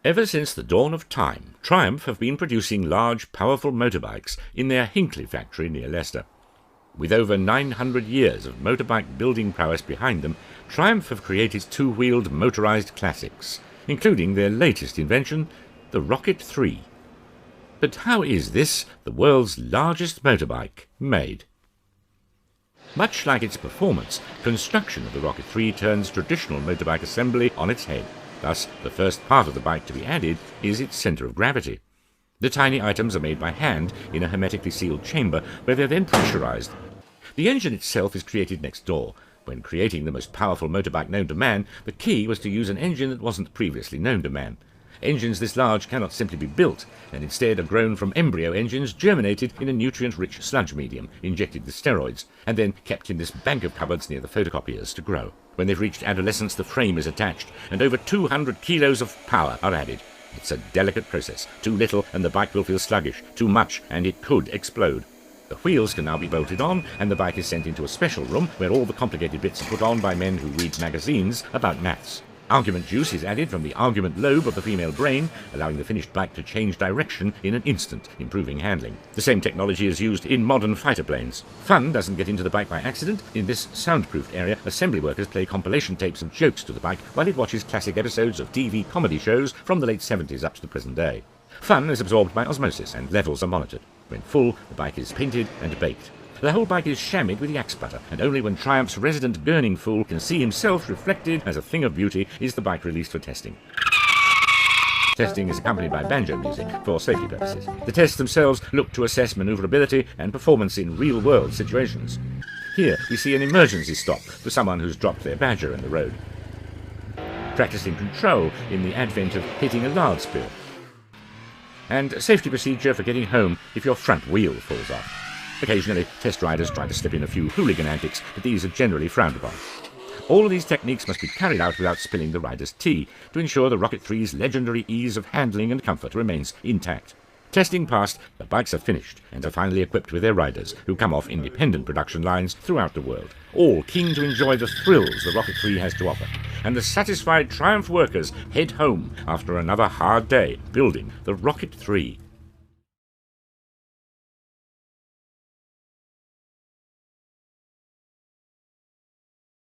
Ever since the dawn of time, Triumph have been producing large, powerful motorbikes in their Hinckley factory near Leicester. With over 900 years of motorbike building prowess behind them, Triumph have created two-wheeled motorised classics, including their latest invention, the Rocket 3. But how is this, the world's largest motorbike, made? Much like its performance, construction of the Rocket 3 turns traditional motorbike assembly on its head. Thus, the first part of the bike to be added is its centre of gravity. The tiny items are made by hand in a hermetically sealed chamber where they're then pressurised. The engine itself is created next door. When creating the most powerful motorbike known to man, the key was to use an engine that wasn't previously known to man. Engines this large cannot simply be built, and instead are grown from embryo engines germinated in a nutrient-rich sludge medium, injected with steroids, and then kept in this bank of cupboards near the photocopiers to grow. When they've reached adolescence, the frame is attached, and over 200 kilos of power are added. It's a delicate process. Too little, and the bike will feel sluggish. Too much, and it could explode. The wheels can now be bolted on, and the bike is sent into a special room where all the complicated bits are put on by men who read magazines about maths. Argument juice is added from the argument lobe of the female brain, allowing the finished bike to change direction in an instant, improving handling. The same technology is used in modern fighter planes. Fun doesn't get into the bike by accident. In this soundproofed area, assembly workers play compilation tapes of jokes to the bike while it watches classic episodes of TV comedy shows from the late 70s up to the present day. Fun is absorbed by osmosis, and levels are monitored. When full, the bike is painted and baked. The whole bike is shammied with yak sputter, and only when Triumph's resident gurning fool can see himself reflected as a thing of beauty is the bike released for testing. Testing is accompanied by banjo music for safety purposes. The tests themselves look to assess manoeuvrability and performance in real-world situations. Here we see an emergency stop for someone who's dropped their badger in the road. Practicing control in the advent of hitting a lard spill. And a safety procedure for getting home if your front wheel falls off. Occasionally, test riders try to slip in a few hooligan antics, but these are generally frowned upon. All of these techniques must be carried out without spilling the rider's tea, to ensure the Rocket 3's legendary ease of handling and comfort remains intact. Testing passed, the bikes are finished, and are finally equipped with their riders, who come off independent production lines throughout the world, all keen to enjoy the thrills the Rocket 3 has to offer. And the satisfied Triumph workers head home after another hard day building the Rocket 3.